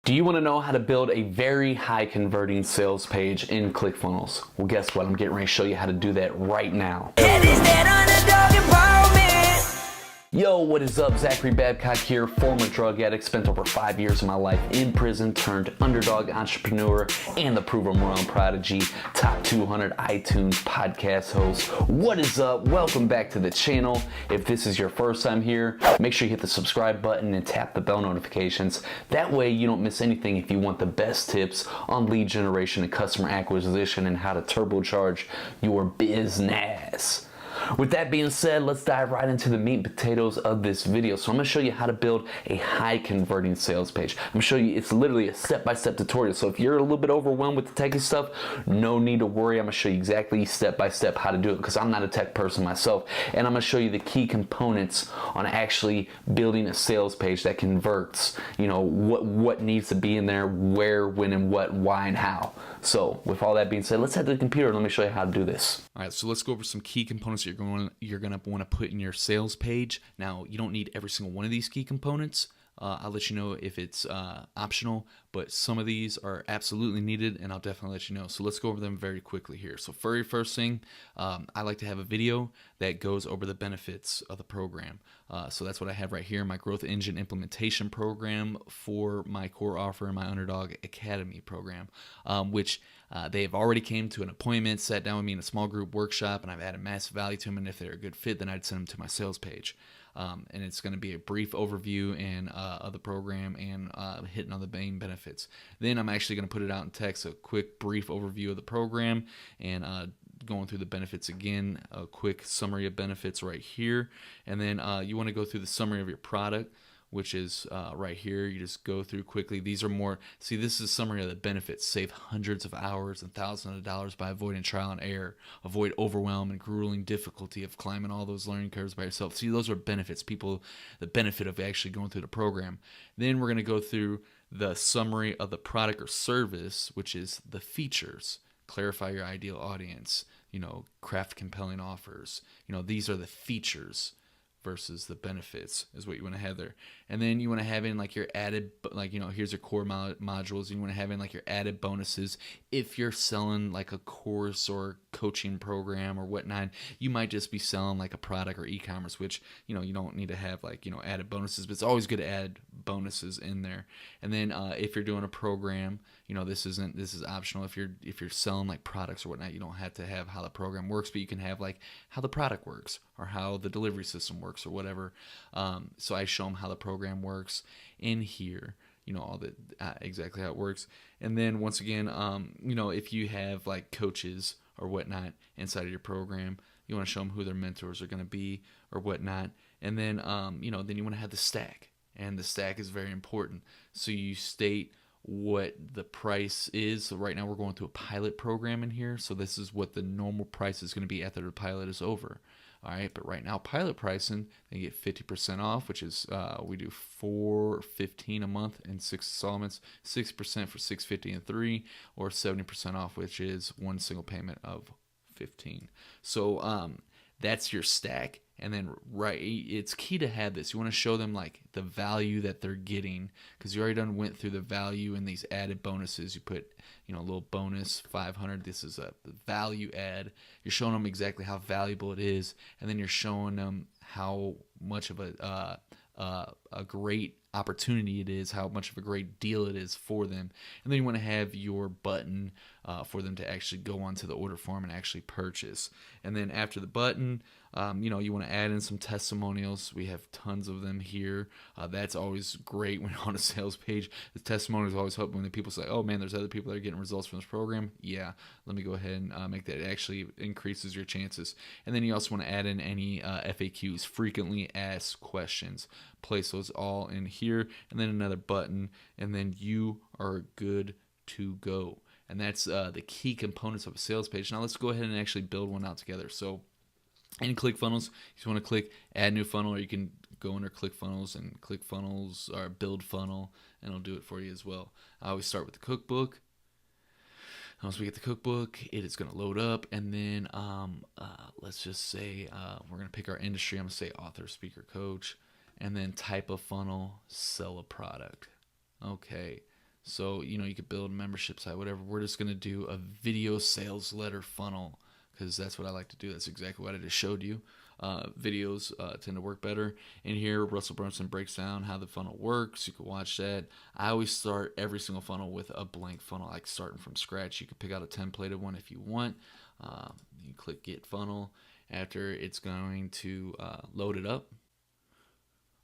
Do you want to know how to build a very high converting sales page in ClickFunnels? Well, guess what? I'm getting ready to show you how to do that right now. Yo, what is up? Zachary Babcock here, former drug addict, spent over 5 years of my life in prison, turned underdog entrepreneur, and the Prove 'em Wrong Prodigy, top 200 iTunes podcast host. What is up? Welcome back to the channel. If this is your first time here, make sure you hit the subscribe button and tap the bell notifications. That way you don't miss anything if you want the best tips on lead generation and customer acquisition and how to turbocharge your business. With that being said, let's dive right into the meat and potatoes of this video. So I'm going to show you how to build a high converting sales page. I'm going to show you, it's literally a step-by-step tutorial. So if you're a little bit overwhelmed with the techy stuff, no need to worry. I'm going to show you exactly step-by-step how to do it because I'm not a tech person myself. And I'm going to show you the key components on actually building a sales page that converts, what needs to be in there, where, when, and what, why, and how. So with all that being said, let's head to the computer and let me show you how to do this. All right, so let's go over some key components you're going to want to put in your sales page. Now, you don't need every single one of these key components. I'll let you know if it's optional, but some of these are absolutely needed, and I'll definitely let you know. So let's go over them very quickly here. So very first thing, I like to have a video that goes over the benefits of the program. So that's what I have right here, my Growth Engine Implementation Program for my core offer in my Underdog Academy program, which they have already came to an appointment, sat down with me in a small group workshop, and I've added massive value to them, and if they're a good fit, then I'd send them to my sales page. And it's going to be a brief overview of the program and hitting on the main benefits. Then I'm actually going to put it out in text, a quick brief overview of the program and going through the benefits again, a quick summary of benefits right here. And then you want to go through the summary of your product, which is right here. You just go through quickly. These are more, see, this is a summary of the benefits. Save hundreds of hours and thousands of dollars by avoiding trial and error. Avoid overwhelm and grueling difficulty of climbing all those learning curves by yourself. See, those are benefits, the benefit of actually going through the program. Then we're going to go through the summary of the product or service, which is the features. Clarify your ideal audience, craft compelling offers. These are the features versus the benefits is what you want to have there. And then you want to have in like your added, here's your core modules. You want to have in like your added bonuses. If you're selling like a course or coaching program or whatnot, you might just be selling like a product or e-commerce, which, you don't need to have like, added bonuses, but it's always good to add bonuses in there. And then if you're doing a program, this is optional. If you're selling like products or whatnot, you don't have to have how the program works, but you can have like how the product works or how the delivery system works or whatever. So I show them how the program works in here, all the exactly how it works. And then once again, if you have like coaches or whatnot inside of your program, you want to show them who their mentors are going to be or whatnot. And then, then you want to have the stack, and the stack is very important. So you state what the price is. So right now we're going through a pilot program in here. So this is what the normal price is going to be after the pilot is over. All right, but right now pilot pricing, they get 50% off, which is we do $415 a month in 6 installments, 6% for $650 in 3, or 70% off, which is one single payment of $15. So that's your stack. And then it's key to have this. You want to show them like the value that they're getting, because you already went through the value in these added bonuses. You put a little bonus 500. This is a value add. You're showing them exactly how valuable it is, and then you're showing them how much of a great opportunity it is, how much of a great deal it is for them. And then you want to have your button for them to actually go onto the order form and actually purchase. And then after the button, you want to add in some testimonials. We have tons of them here. That's always great when on a sales page. The testimonials always help when the people say, oh man, there's other people that are getting results from this program. Yeah, let me go ahead and make that. It actually increases your chances. And then you also want to add in any FAQs, frequently asked questions. Place those all in here, and then another button, and then you are good to go. And that's the key components of a sales page. Now let's go ahead and actually build one out together. So in ClickFunnels, you just want to click Add New Funnel, or you can go under ClickFunnels and ClickFunnels or Build Funnel, and it'll do it for you as well. I always start with the cookbook. Once we get the cookbook, it is going to load up, and then let's just say we're going to pick our industry. I'm going to say author, speaker, coach, and then type of funnel, sell a product. Okay, So, you could build a membership site, whatever. We're just going to do a video sales letter funnel because that's what I like to do. That's exactly what I just showed you. Videos tend to work better. In here, Russell Brunson breaks down how the funnel works. You can watch that. I always start every single funnel with a blank funnel, like starting from scratch. You can pick out a templated one if you want. You click Get Funnel. After it's going to load it up.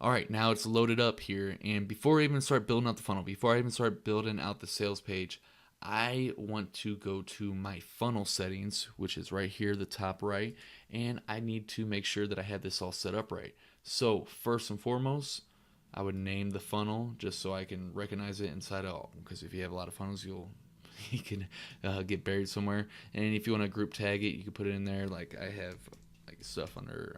All right, now it's loaded up here. And before I even start building out the funnel, before I even start building out the sales page, I want to go to my funnel settings, which is right here, the top right, and I need to make sure that I have this all set up right. So first and foremost, I would name the funnel just so I can recognize it inside out, because if you have a lot of funnels, you can get buried somewhere. And if you want to group tag it, you can put it in there. Like I have like stuff under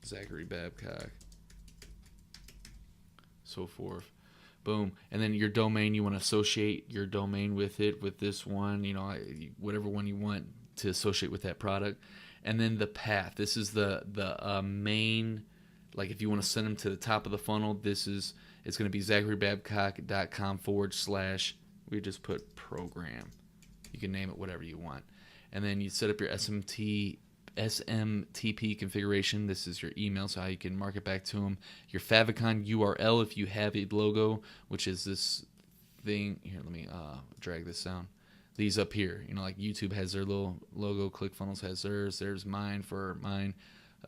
Zachary Babcock, so forth. Boom. And then your domain, you want to associate your domain with it, with this one, whatever one you want to associate with that product. And then the path. This is the main, like if you want to send them to the top of the funnel, it's going to be zacharybabcock.com/, we just put program. You can name it whatever you want. And then you set up your SMTP configuration. This is your email, so how you can mark it back to them. Your favicon URL if you have a logo, which is this thing. Here, let me drag this down. These up here, like YouTube has their little logo, ClickFunnels has theirs. There's mine for mine.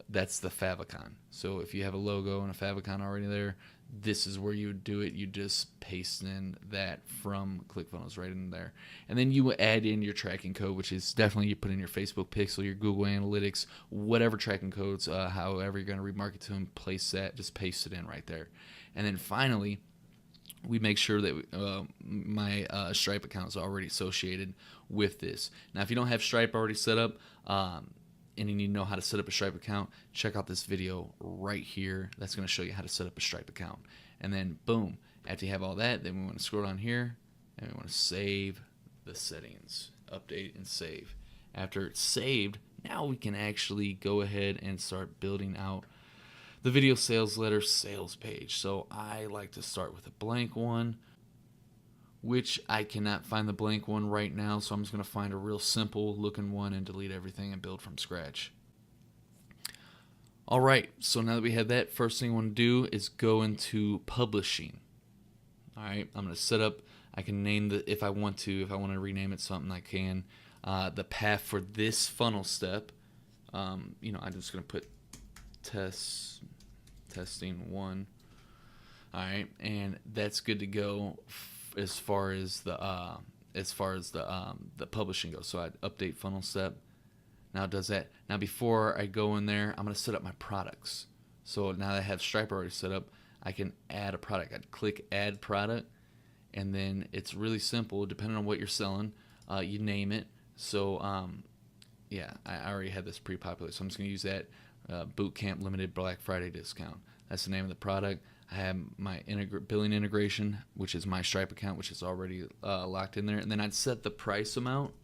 That's the favicon. So if you have a logo and a favicon already there, this is where you would do it. You just paste in that from ClickFunnels right in there. And then you add in your tracking code, which is definitely you put in your Facebook pixel, your Google Analytics, whatever tracking codes, however you're going to remarket to them, place that, just paste it in right there. And then finally, we make sure that my Stripe account is already associated with this. Now, if you don't have Stripe already set up, and you need to know how to set up a Stripe account, check out this video right here. That's going to show you how to set up a Stripe account. And then, boom, after you have all that, then we want to scroll down here, and we want to save the settings. Update and save. After it's saved, now we can actually go ahead and start building out the video sales letter sales page. So I like to start with a blank one, which I cannot find the blank one right now, so I'm just going to find a real simple looking one and delete everything and build from scratch. All right, so now that we have that, first thing I want to do is go into publishing. All right, I'm going to set up, I can name if I want to rename it something, I can. The path for this funnel step, I'm just going to put testing 1. All right, and that's good to go as far as the publishing goes. So I'd update funnel step. Now it does that. Now before I go in there, I'm going to set up my products. So now that I have Stripe already set up, I can add a product. I'd click add product, and then it's really simple. Depending on what you're selling, you name it. So yeah, I already had this pre-populated, so I'm just going to use that Bootcamp Limited Black Friday discount. That's the name of the product. I have my billing integration, which is my Stripe account, which is already locked in there. And then I'd set the price amount.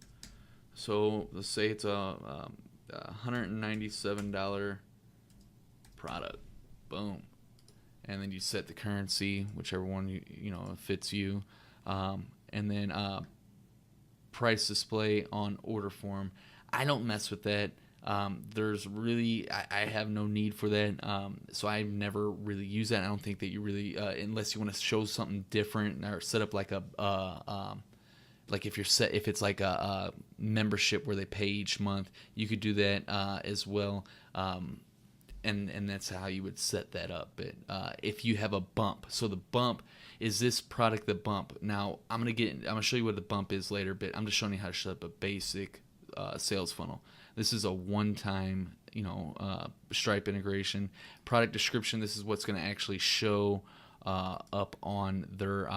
So let's say it's a $197 product. Boom. And then you set the currency, whichever one fits you. And then price display on order form. I don't mess with that. There's really, I have no need for that. So I've never really used that. I don't think that you really, unless you want to show something different or set up like like if it's like a membership where they pay each month, you could do that as well. And that's how you would set that up. But if you have a bump, so the bump is this product, the bump. Now I'm gonna show you what the bump is later, but I'm just showing you how to set up a basic sales funnel. This is a one-time, Stripe integration. Product description. This is what's going to actually show up on their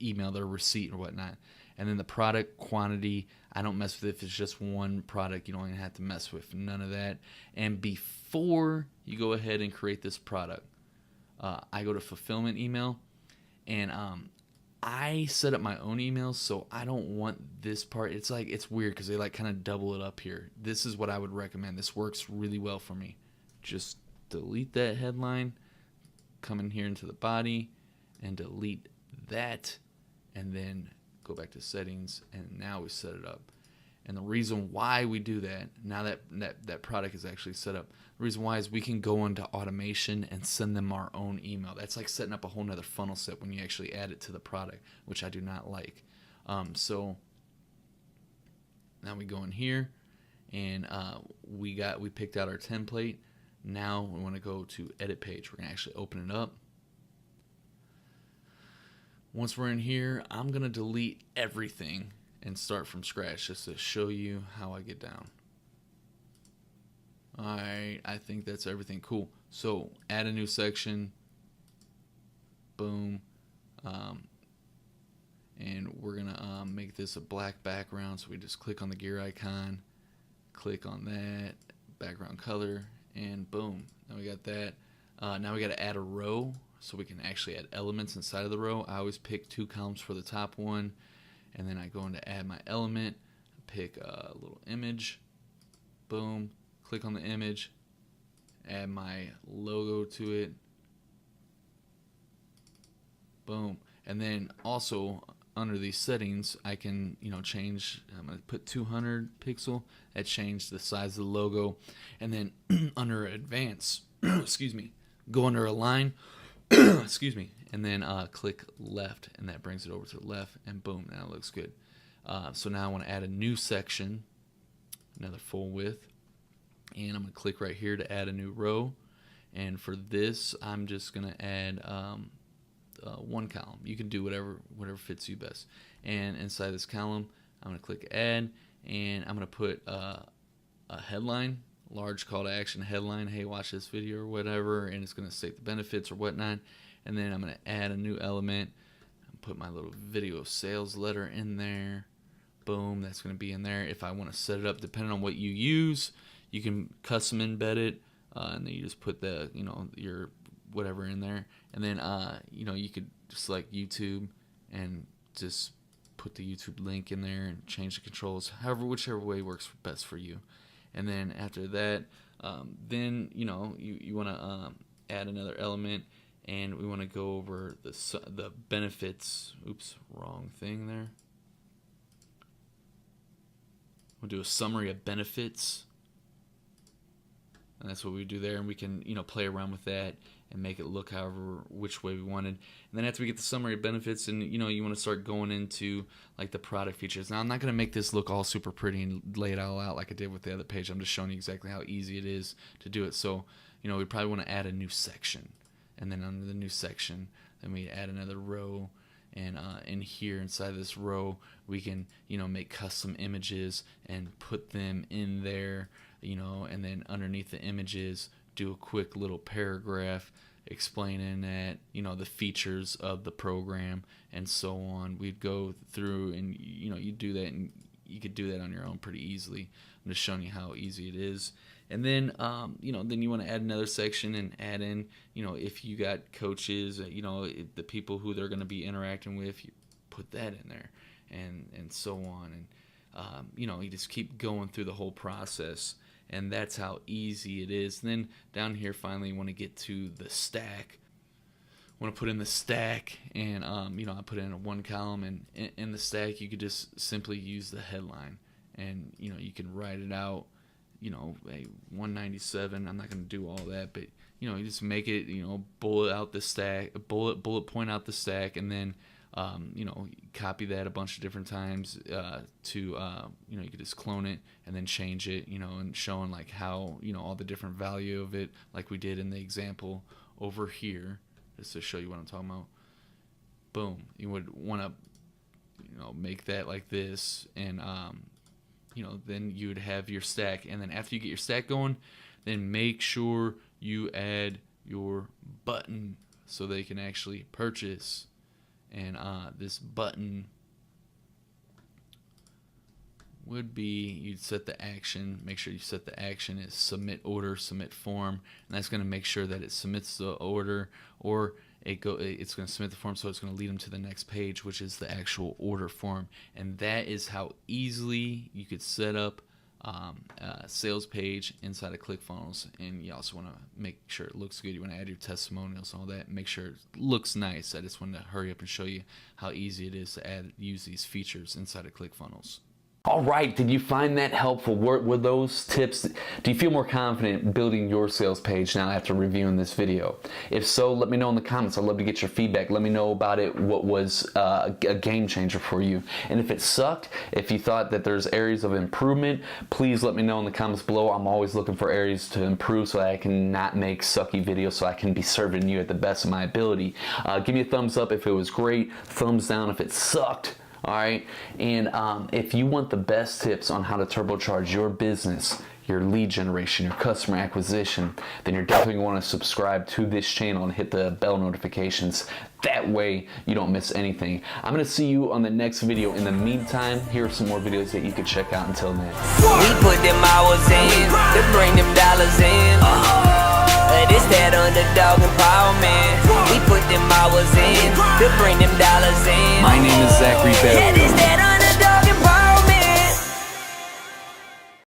email, their receipt or whatnot. And then the product quantity. I don't mess with it if it's just one product. You don't even have to mess with none of that. And before you go ahead and create this product, I go to fulfillment email, and I set up my own emails, so I don't want this part. It's weird because they kind of double it up here. This is what I would recommend. This works really well for me. Just delete that headline, come in here into the body, and delete that, and then go back to settings, and now we set it up. And the reason why we do that, now that product is actually set up, the reason why is we can go into automation and send them our own email. That's like setting up a whole nother funnel set when you actually add it to the product, which I do not like. So now we go in here, and we picked out our template. Now we want to go to edit page. We're going to actually open it up. Once we're in here, I'm going to delete everything and start from scratch just to show you how I get down. Alright, I think that's everything. Cool. So add a new section. Boom. And we're going to make this a black background. So we just click on the gear icon, click on that, background color, and boom. Now we got that. Now we got to add a row so we can actually add elements inside of the row. I always pick 2 columns for the top one. And then I go into add my element, pick a little image, boom, click on the image, add my logo to it, boom. And then also under these settings, I can, change, I'm going to put 200 pixel, that changed the size of the logo. And then under advanced, excuse me, go under align, excuse me, and then click left, and that brings it over to the left, and boom, now it looks good. So now I want to add a new section, another full width, and I'm going to click right here to add a new row. And for this, I'm just going to add 1 column. You can do whatever fits you best. And inside this column, I'm going to click add, and I'm going to put a headline, large call to action headline, hey, watch this video or whatever, and it's going to state the benefits or whatnot. And then I'm going to add a new element, put my little video sales letter in there. Boom, that's going to be in there. If I want to set it up, depending on what you use, you can custom embed it, and then you just put the, your whatever in there. And then, you could select YouTube and just put the YouTube link in there and change the controls, whichever way works best for you. And then after that, then, you want to add another element. And we want to go over the benefits. Oops, wrong thing there. We'll do a summary of benefits. And that's what we do there. And we can, play around with that and make it look which way we wanted. And then after we get the summary of benefits, and, you want to start going into, like, the product features. Now, I'm not going to make this look all super pretty and lay it all out like I did with the other page. I'm just showing you exactly how easy it is to do it. So, we probably want to add a new section. And then under the new section, then we add another row, and in here inside this row, we can make custom images and put them in there, and then underneath the images, do a quick little paragraph explaining that the features of the program and so on. We'd go through and you do that, and you could do that on your own pretty easily. I'm just showing you how easy it is. And then, then you want to add another section and add in, if you got coaches, the people who they're going to be interacting with, you put that in there, and so on. And, you just keep going through the whole process, and that's how easy it is. And then down here, finally, you want to get to the stack. Want to put in the stack, and, I put in a 1 column, and in the stack, you could just simply use the headline, and, you can write it out. A 197. I'm not going to do all that, but you just make it, bullet out the stack, bullet point out the stack, and then copy that a bunch of different times to you could just clone it and then change it, and showing like how all the different value of it, like we did in the example over here, just to show you what I'm talking about. Boom. You would want to make that like this, and then you would have your stack. And then after you get your stack going, then make sure you add your button so they can actually purchase. And this button would be, you'd set the action, make sure you set the action as submit order, submit form, and that's going to make sure that it submits the order, or it's going to submit the form, so it's going to lead them to the next page, which is the actual order form. And that is how easily you could set up sales page inside of ClickFunnels, and you also want to make sure it looks good. You want to add your testimonials, all that. Make sure it looks nice. I just wanted to hurry up and show you how easy it is to use these features inside of ClickFunnels. All right, did you find that helpful? Were those tips, do you feel more confident building your sales page now after reviewing this video? If so, let me know in the comments. I'd love to get your feedback. Let me know about it, what was a game changer for you. And if it sucked, if you thought that there's areas of improvement, please let me know in the comments below. I'm always looking for areas to improve so that I can not make sucky videos, so I can be serving you at the best of my ability. Give me a thumbs up if it was great, thumbs down if it sucked. All right, and if you want the best tips on how to turbocharge your business, your lead generation, your customer acquisition, then you're definitely going to want to subscribe to this channel and hit the bell notifications. That way you don't miss anything. I'm going to see you on the next video. In the meantime, here are some more videos that you can check out. Until then. We put them hours in to bring them dollars in. This that underdog empowerment. We put them hours in to bring them dollars in. My name is Zachary Bell.